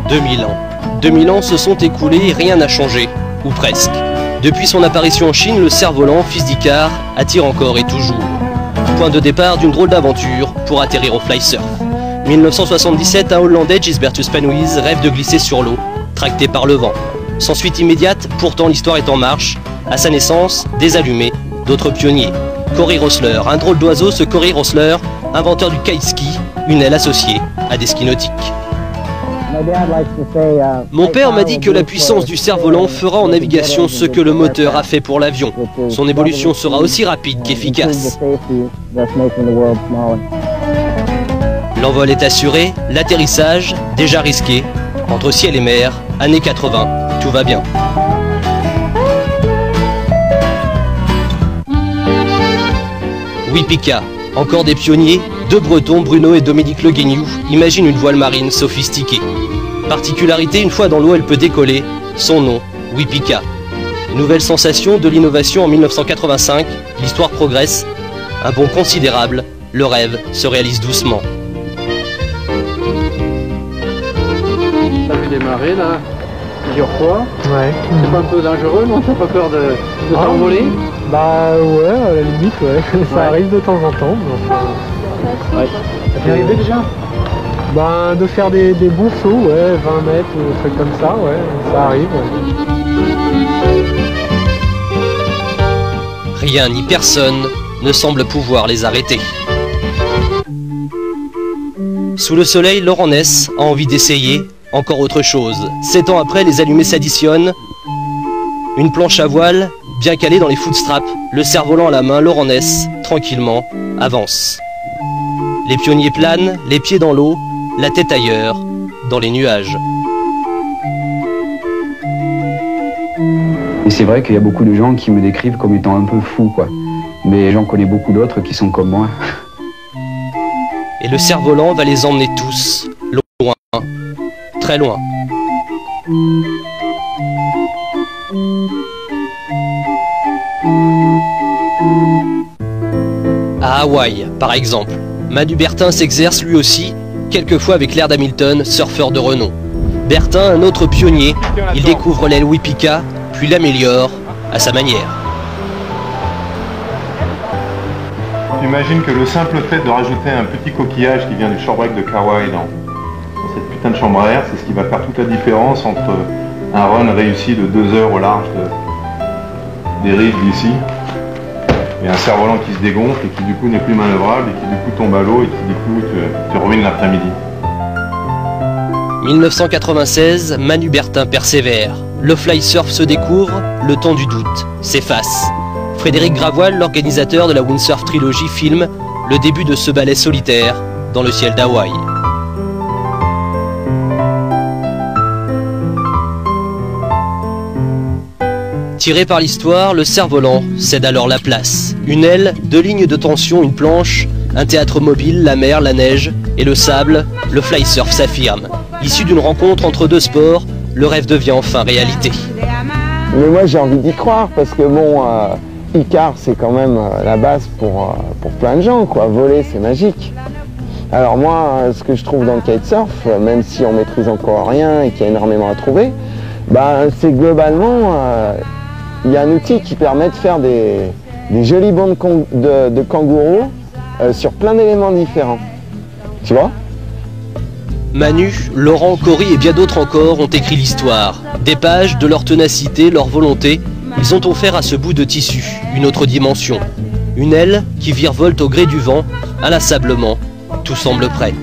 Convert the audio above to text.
2000 ans. 2000 ans se sont écoulés et rien n'a changé, ou presque. Depuis son apparition en Chine, le cerf-volant, fils d'Icare, attire encore et toujours. Point de départ d'une drôle d'aventure pour atterrir au fly-surf. 1977, un Hollandais, Gisbertus Panuys, rêve de glisser sur l'eau, tracté par le vent. Sans suite immédiate, pourtant l'histoire est en marche. À sa naissance, des allumés, d'autres pionniers. Corey Roessler, un drôle d'oiseau, ce Corey Roessler, inventeur du kite-ski, une aile associée à des skis nautiques. Mon père m'a dit que la puissance du cerf-volant fera en navigation ce que le moteur a fait pour l'avion. Son évolution sera aussi rapide qu'efficace. L'envol est assuré, l'atterrissage déjà risqué. Entre ciel et mer, années 80, tout va bien. Wipika, encore des pionniers, deux Bretons, Bruno et Dominique Le Guignou, imaginent une voile marine sophistiquée. Particularité, une fois dans l'eau, elle peut décoller. Son nom, Wipika. Nouvelle sensation de l'innovation en 1985, l'histoire progresse. Un bond considérable, le rêve se réalise doucement. T'as vu démarrer là, plusieurs fois. Ouais. C'est pas un peu dangereux, non? T'as pas peur de t'envoler? Bah ouais, à la limite, ouais. Ça arrive de temps en temps. Donc, ouais. Ça t'est arrivé déjà? Bah de faire des bons sauts, ouais, 20 mètres ou des trucs comme ça, ouais, ça arrive. Ouais. Rien ni personne ne semble pouvoir les arrêter. Sous le soleil, Laurent Ness a envie d'essayer encore autre chose. 7 ans après, les allumés s'additionnent. Une planche à voile, bien calée dans les footstraps, le cerf-volant à la main, Laurent Ness, tranquillement, avance. Les pionniers planent, les pieds dans l'eau, la tête ailleurs, dans les nuages. Et c'est vrai qu'il y a beaucoup de gens qui me décrivent comme étant un peu fou, quoi. Mais j'en connais beaucoup d'autres qui sont comme moi. Et le cerf-volant va les emmener tous, loin, très loin. À Hawaï, par exemple, Manu Bertin s'exerce lui aussi, quelquefois avec Laird Hamilton, surfeur de renom. Bertin, un autre pionnier, il découvre l'aile Wipika, puis l'améliore à sa manière. J'imagine que le simple fait de rajouter un petit coquillage qui vient du shorebreak de Kauai dans cette putain de chambre à air, c'est ce qui va faire toute la différence entre un run réussi de 2 heures au large des rives d'ici et un cerf-volant qui se dégonfle et qui du coup n'est plus manœuvrable et qui du coup tombe à l'eau et qui du coup te ruine l'après-midi. 1996, Manu Bertin persévère. Le fly surf se découvre, le temps du doute s'efface. Frédéric Gravoil, l'organisateur de la Windsurf Trilogy, filme le début de ce ballet solitaire dans le ciel d'Hawaï. Tiré par l'histoire, le cerf-volant cède alors la place. Une aile, 2 lignes de tension, une planche, un théâtre mobile, la mer, la neige et le sable, le fly surf s'affirme. Issu d'une rencontre entre deux sports, le rêve devient enfin réalité. Mais moi j'ai envie d'y croire parce que bon, Icare c'est quand même la base pour plein de gens, quoi. Voler c'est magique. Alors moi, ce que je trouve dans le kitesurf, même si on maîtrise encore rien et qu'il y a énormément à trouver, bah, c'est globalement, il y a un outil qui permet de faire des jolis bonds de kangourou sur plein d'éléments différents. Tu vois ? Manu, Laurent, Corey et bien d'autres encore ont écrit l'histoire. Des pages de leur ténacité, leur volonté, ils ont offert à ce bout de tissu une autre dimension. Une aile qui virevolte au gré du vent, inlassablement, tout semble prêt.